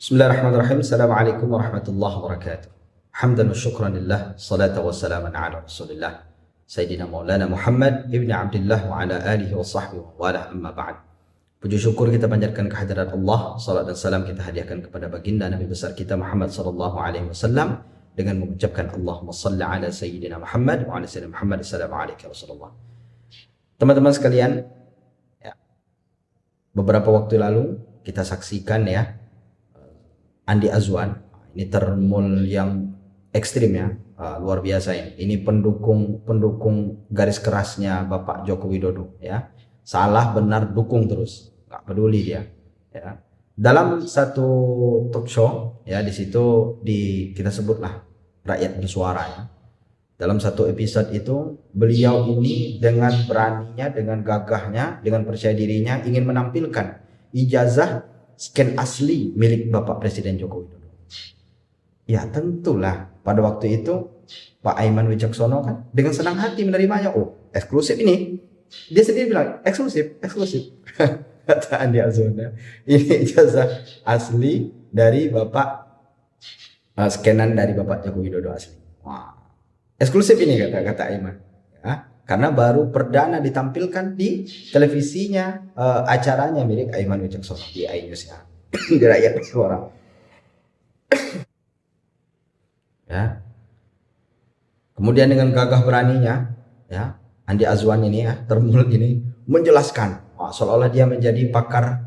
Bismillahirrahmanirrahim. Assalamualaikum warahmatullahi wabarakatuh. Hamdan wa syukran lillah, salatu wa salaman ala rasulillah Sayyidina Maulana Muhammad ibn Abdullah wa ala alihi wa sahbihi wa wala amma ba'd. Puji syukur kita panjatkan kehadirat Allah, salat dan salam kita hadiahkan kepada baginda Nabi besar kita Muhammad sallallahu alaihi wasallam dengan mengucapkan Allahumma salli ala Sayyidina Muhammad wa ala Sayyidina Muhammad. Assalamualaikum Rasulullah. Teman-teman sekalian, ya, beberapa waktu lalu kita saksikan ya, Andi Azwan, ini termul yang ekstrim ya, luar biasa ini. Ini pendukung garis kerasnya Bapak Joko Widodo ya. Salah benar dukung terus, nggak peduli dia. Ya. Dalam satu talk show ya, di situ kita sebutlah rakyat bersuara ya. Dalam satu episode itu beliau ini dengan beraninya, dengan gagahnya, dengan percaya dirinya ingin menampilkan ijazah scan asli milik Bapak Presiden Joko Widodo. Ya tentulah pada waktu itu Pak Aiman Wicaksono kan dengan senang hati menerimanya. Oh, eksklusif ini. Dia sendiri bilang eksklusif. Kata Andi Azwan, ini ijazah asli dari Bapak, scanan dari Bapak Joko Widodo asli. Wah, eksklusif ini kata Aiman. Ya, karena baru perdana ditampilkan di televisinya, acaranya milik Aiman Wicaksono di iNews ya, di Rakyat Bersuara. Ya. Kemudian dengan gagah beraninya ya, Andi Azwan ini ya, termul ini menjelaskan, seolah-olah dia menjadi pakar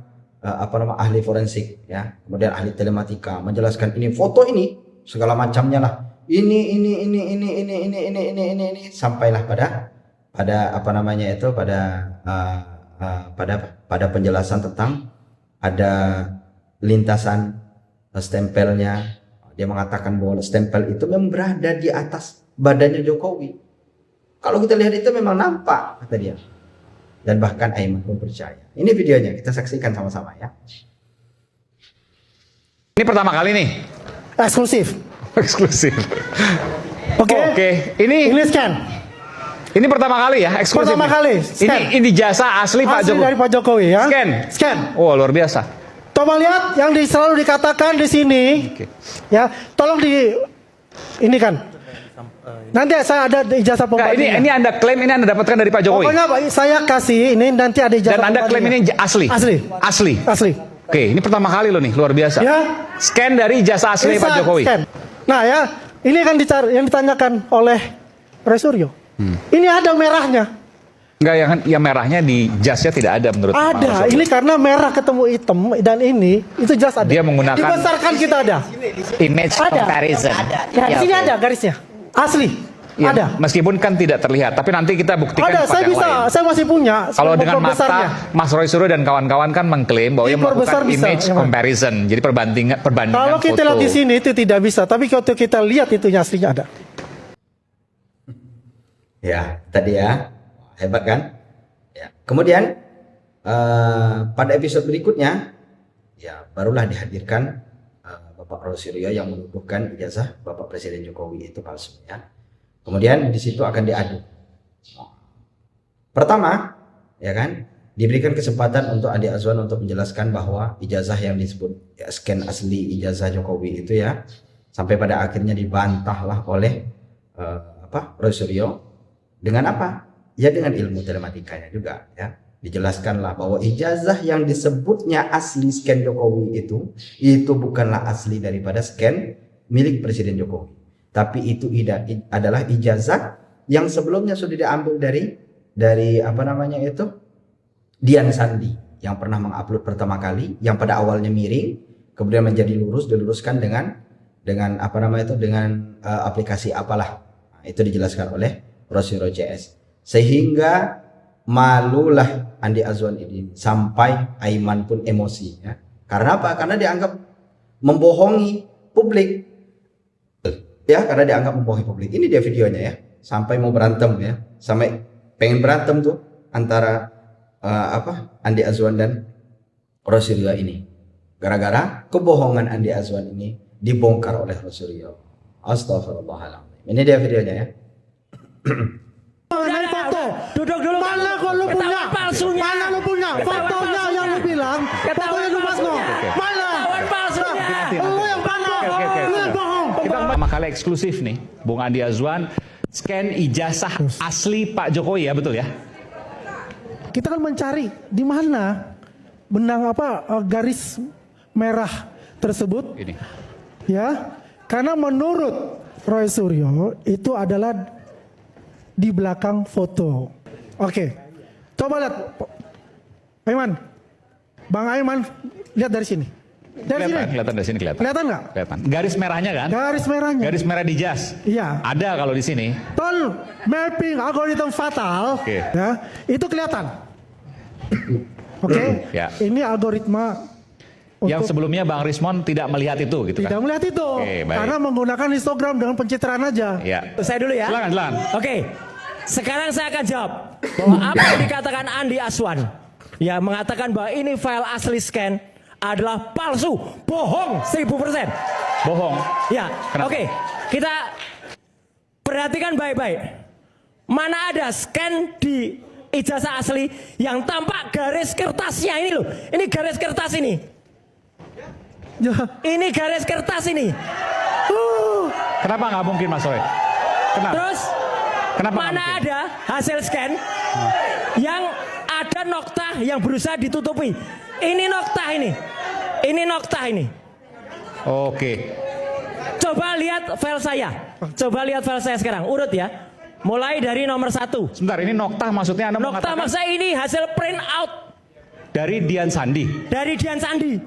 ahli forensik ya, kemudian ahli telematika, menjelaskan ini foto ini segala macamnya lah. Ini sampailah pada penjelasan tentang ada lintasan stempelnya. Dia mengatakan bahwa stempel itu memang berada di atas badannya Jokowi. Kalau kita lihat itu memang nampak, kata dia. Dan bahkan Aiman pun percaya. Ini videonya, kita saksikan sama-sama ya. Ini pertama kali nih. Eksklusif. Oke. Ini scan. Ini pertama kali ya, eksklusif. Pertama kali. Scan. Ini jasa asli Pak Jokowi. Dari Pak Jokowi ya. Scan. Oh, luar biasa. Coba lihat yang selalu dikatakan di sini. Ya, tolong ini kan. Nanti saya ada ijazah pembandingnya. Ini Anda klaim ini Anda dapatkan dari Pak Jokowi. Pokoknya saya kasih ini nanti ada ijazah. Dan Anda klaim ini asli. Asli. Oke, ini pertama kali loh nih, luar biasa. Ya. Scan dari ijazah asli Pak Jokowi. Scan. Nah ya, ini kan yang ditanyakan oleh Roy Suryo. Ini ada merahnya. Enggak, yang merahnya di jasnya tidak ada menurut Pak Ada, Roy. ini karena merah ketemu hitam dan ini itu jas ada. Dia menggunakan dibesarkan kita ada. Image comparison. Ya, di sini ada garisnya. Asli. Ya, ada. Meskipun kan tidak terlihat, tapi nanti kita buktikan. Ada, saya masih punya. Kalau dengan mata, Mas Roy Suryo dan kawan-kawan kan mengklaim bahwa ia melakukan image comparison. Jadi perbandingan kalau kita lihat di sini itu tidak bisa, tapi kalau kita lihat itu aslinya ada. Ya, tadi ya, hebat kan? Ya. Kemudian pada episode berikutnya, ya barulah dihadirkan Bapak Roy Suryo yang menuduhkan ijazah Bapak Presiden Jokowi itu palsu ya. Kemudian di situ akan diadu. Pertama, ya kan, diberikan kesempatan untuk Andi Azwan untuk menjelaskan bahwa ijazah yang disebut ya, scan asli ijazah Jokowi itu ya, sampai pada akhirnya dibantahlah oleh Roy Suryo dengan apa? Ya dengan ilmu telematikanya juga ya. Dijelaskanlah bahwa ijazah yang disebutnya asli scan Jokowi itu bukanlah asli daripada scan milik Presiden Jokowi. Tapi itu adalah ijazah yang sebelumnya sudah diambil dari Dian Sandi yang pernah mengupload pertama kali, yang pada awalnya miring, kemudian menjadi lurus, diluruskan dengan aplikasi apalah. Nah, itu dijelaskan oleh Rosyuro CS. Sehingga malulah Andi Azwan ini sampai Aiman pun emosi ya. Karena apa? Karena dianggap membohongi publik. Ya, karena dianggap membohongi publik. Ini dia videonya ya. Sampai mau berantem ya. Sampai pengen berantem tuh antara Andi Azwan dan Roy Suryo ini. Gara-gara kebohongan Andi Azwan ini dibongkar oleh Roy Suryo. Astagfirullahaladzim. Ini dia videonya ya. Duduk dulu. Mana kok lu punya? Palsunya. Mana lu punya? Fotonya yang lu bilang. Fotonya lu Mas. Mana? Palsunya. kali eksklusif nih, Bung Andi Azwan, scan ijazah asli Pak Jokowi ya, betul ya? Kita kan mencari di mana benang garis merah tersebut. Ini. Ya, karena menurut Roy Suryo itu adalah di belakang foto. Oke, coba lihat, Aiman, Bang Aiman, lihat dari sini. Kelihatan dari sini kelihatan. Kelihatan nggak? Kelihatan. Garis merahnya kan? Garis merahnya. Garis merah di jas. Iya. Ada kalau di sini. Tol mapping algoritma fatal. Oke. Ya, itu kelihatan. Oke. Ya. Ini algoritma Yang untuk sebelumnya Bang Rismon tidak melihat itu gitu tidak kan? melihat itu. Oke, baik. Karena menggunakan histogram dengan pencitraan aja. Ya. Saya dulu ya. Silakan. Oke. Sekarang saya akan jawab bahwa apa yang dikatakan Andi Azwan ya mengatakan bahwa ini file asli scan adalah palsu, bohong 1000%. Bohong. Ya. Kenapa? Oke. Kita perhatikan baik-baik. Mana ada scan di ijazah asli yang tampak garis kertasnya ini loh. Ini garis kertas ini. Ya. Ini garis kertas ini. Kenapa nggak mungkin Mas Roy? Kenapa? Terus Kenapa nggak mana mungkin? ada hasil scan yang ada nokta yang berusaha ditutupi. Ini nokta ini. Ini nokta ini. Oke. Coba lihat file saya. Coba lihat file saya sekarang. Urut ya. Mulai dari nomor 1. Sebentar, ini nokta maksudnya Anda Nokta mengatakan maksudnya ini hasil print out dari Dian Sandi. dari Dian Sandi.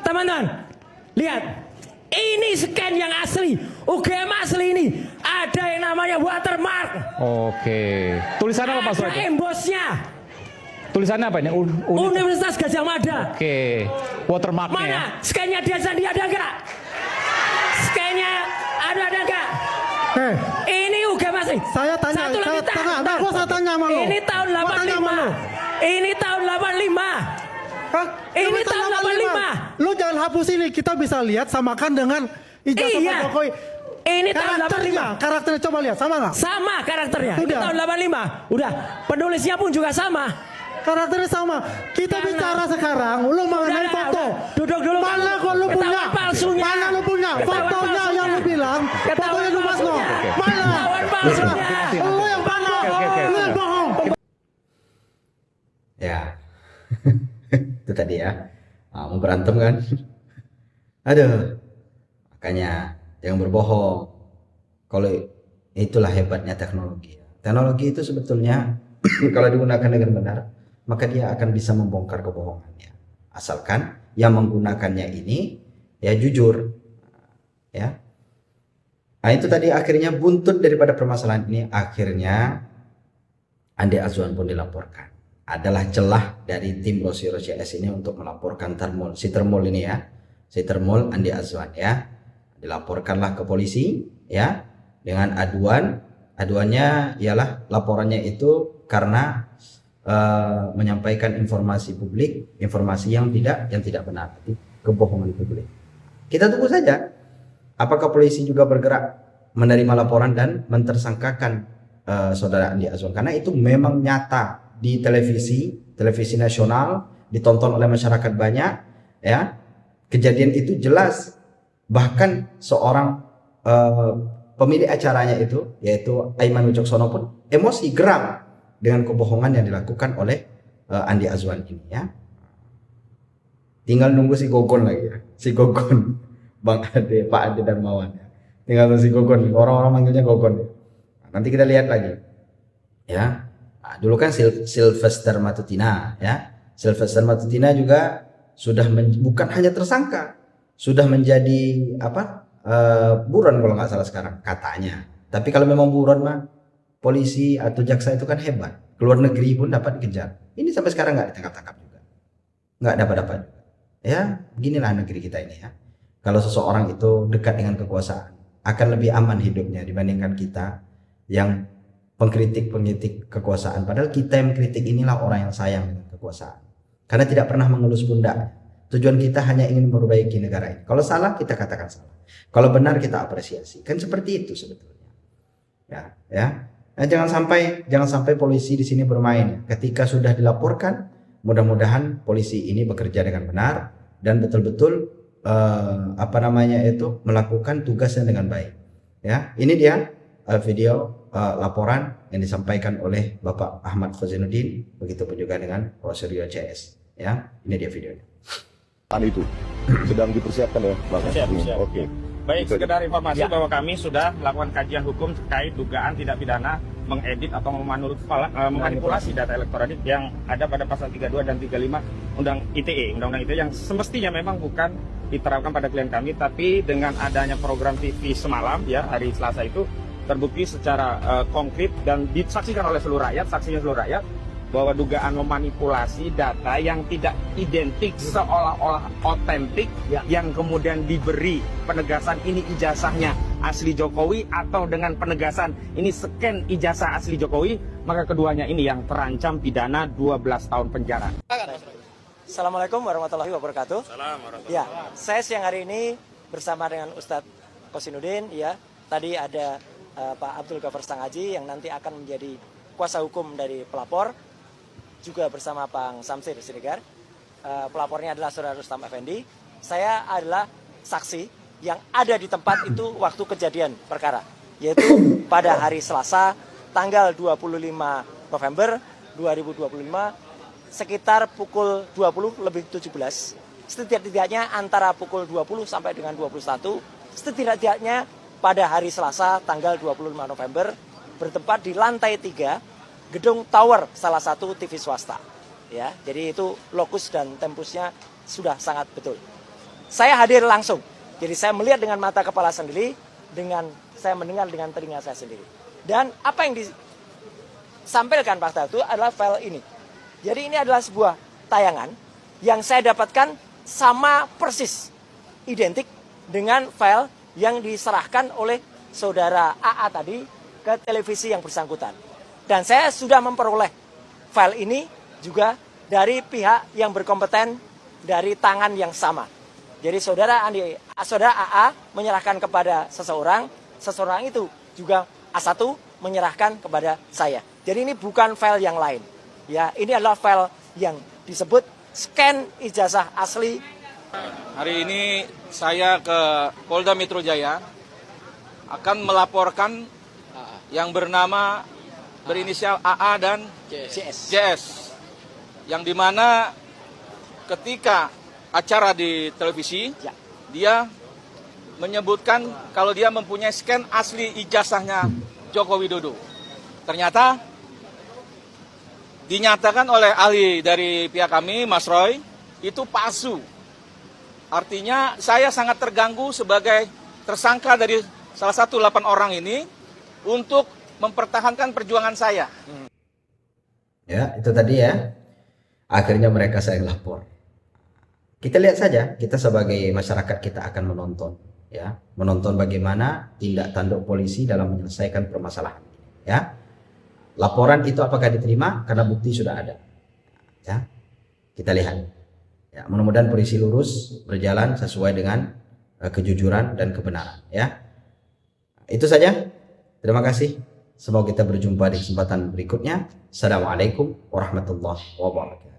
Teman-teman, lihat. Ini scan yang asli. UGM asli ini. Ada yang namanya watermark. Oke. Tulisannya apa Mas Roy? Ada embosnya. Tulisannya apa ini? Universitas Gadjah Mada. Oke. Watermarknya ya. Mana? Scan-nya Dian Sandi ada enggak? Scan-nya ada enggak? Ini UGM asli. Saya tanya, Satu lagi, saya tanya sama lo. Ini tahun Gua tanya sama lo. 85. Ini tahun 85. Hah? Ini tahun 85. Lu jangan hapus ini, kita bisa lihat samakan dengan ijazah Iya. Pak Jokowi. Ini tahun 85. Karakternya coba lihat, sama nggak? Sama karakternya. Ini Udah. tahun 85. Udah. Penulisnya pun juga sama. Karakternya sama. Kita Karena- bicara sekarang, lu mengenai Udah, foto. udah. Duduk dulu. Mana kok lu Ketahuan punya? palsunya. Mana lu punya? Ketahuan Fotonya palsunya. yang lu bilang, Ketahuan fotonya lu Mas No. palsunya. Mana? Ketahuan palsunya. Lu yang bohong. Oke. Lu yang bohong. Ya, itu tadi ya. Mau berantem kan? Aduh, makanya jangan berbohong. Kalau itulah hebatnya teknologi. Teknologi itu sebetulnya kalau digunakan dengan benar, maka dia akan bisa membongkar kebohongannya. Asalkan yang menggunakannya ini ya jujur, ya. Nah itu tadi akhirnya buntut daripada permasalahan ini, akhirnya Andi Azwan pun dilaporkan. Adalah celah dari tim Rosiro CS ini untuk melaporkan si Termul ini ya, si Termul Andi Azwan ya, dilaporkanlah ke polisi ya dengan aduannya ialah laporannya itu karena menyampaikan informasi publik, informasi yang tidak benar, kebohongan publik. Kita tunggu saja apakah polisi juga bergerak menerima laporan dan mentersangkakan saudara Andi Azwan, karena itu memang nyata di televisi nasional, ditonton oleh masyarakat banyak ya. Kejadian itu jelas, bahkan seorang pemilik acaranya itu yaitu Aiman Wicaksono pun emosi, geram dengan kebohongan yang dilakukan oleh Andi Azwan ini ya. Tinggal nunggu si Gogon lagi ya, si Gogon Bang Ade, Pak Ade Darmawan ya. Tinggal nunggu si Gogon, orang-orang manggilnya Gogon ya. Nanti kita lihat lagi ya. Nah, dulu kan Sylvester Matutina ya. Sylvester Matutina juga sudah bukan hanya tersangka, sudah menjadi buron kalau nggak salah sekarang katanya. Tapi kalau memang buron mah polisi atau jaksa itu kan hebat, keluar negeri pun dapat dikejar. Ini sampai sekarang nggak ditangkap-tangkap juga, nggak dapat ya. Beginilah negeri kita ini ya. Kalau seseorang itu dekat dengan kekuasaan, akan lebih aman hidupnya dibandingkan kita yang pengkritik kekuasaan. Padahal kita yang mengkritik inilah orang yang sayang dengan kekuasaan, karena tidak pernah mengelus pundak. Tujuan kita hanya ingin memperbaiki negara ini. Kalau salah kita katakan salah, kalau benar kita apresiasi. Kan seperti itu sebetulnya ya. Nah, jangan sampai polisi di sini bermain. Ketika sudah dilaporkan, mudah-mudahan polisi ini bekerja dengan benar dan betul-betul melakukan tugasnya dengan baik. Ya, ini dia video laporan yang disampaikan oleh Bapak Ahmad Fazinuddin, begitupun juga dengan Rosario CS. Ya, ini dia videonya. Itu sedang dipersiapkan ya, Bang? Siap. Oke. Baik, Itu sekedar informasi bahwa kami sudah melakukan kajian hukum terkait dugaan tindak pidana mengedit atau memanipulasi data elektronik yang ada pada pasal 32 dan 35 Undang-Undang ITE yang semestinya memang bukan diterapkan pada klien kami, tapi dengan adanya program TV semalam ya hari Selasa itu terbukti secara konkret dan disaksikan oleh seluruh rakyat, bahwa dugaan memanipulasi data yang tidak identik seolah-olah otentik yang kemudian diberi penegasan ini ijazahnya asli Jokowi atau dengan penegasan ini scan ijazah asli Jokowi, maka keduanya ini yang terancam pidana 12 tahun penjara. Assalamualaikum warahmatullahi wabarakatuh. Ya, saya siang hari ini bersama dengan Ustadz Kosinuddin ya. Tadi ada Pak Abdul Ghaffar Stangaji yang nanti akan menjadi kuasa hukum dari pelapor. Juga bersama Bang Samsir Siregar. Pelapornya adalah Saudara Rustam Effendi. Saya adalah saksi yang ada di tempat itu waktu kejadian perkara, yaitu pada hari Selasa tanggal 25 November 2025 sekitar pukul 20:17. Setidaknya antara pukul 20 sampai dengan 21, setidaknya pada hari Selasa tanggal 25 November bertempat di lantai 3 gedung tower salah satu TV swasta. Ya, jadi itu lokus dan tempusnya sudah sangat betul. Saya hadir langsung. Jadi saya melihat dengan mata kepala sendiri, saya mendengar dengan telinga saya sendiri. Dan apa yang disampaikan Pak Tatu adalah file ini. Jadi ini adalah sebuah tayangan yang saya dapatkan sama persis identik dengan file yang diserahkan oleh saudara AA tadi ke televisi yang bersangkutan. Dan saya sudah memperoleh file ini juga dari pihak yang berkompeten dari tangan yang sama. Jadi saudara AA menyerahkan kepada seseorang itu juga A1 menyerahkan kepada saya. Jadi ini bukan file yang lain. Ya, ini adalah file yang disebut scan ijazah asli. Hari ini saya ke Polda Metro Jaya akan melaporkan yang berinisial AA dan JS. Yang dimana ketika acara di televisi, dia menyebutkan kalau dia mempunyai scan asli ijazahnya Joko Widodo. Ternyata dinyatakan oleh ahli dari pihak kami, Mas Roy, itu palsu. Artinya saya sangat terganggu sebagai tersangka dari salah satu 8 orang ini untuk mempertahankan perjuangan saya. Ya, itu tadi ya. Akhirnya mereka saya lapor. Kita lihat saja, kita sebagai masyarakat kita akan menonton, ya, menonton bagaimana tindak tanduk polisi dalam menyelesaikan permasalahan, ya. Laporan itu apakah diterima? Karena bukti sudah ada, ya. Kita lihat, ya. Mudah-mudahan polisi lurus berjalan sesuai dengan kejujuran dan kebenaran, ya. Itu saja. Terima kasih. Semoga kita berjumpa di kesempatan berikutnya. Assalamualaikum warahmatullahi wabarakatuh.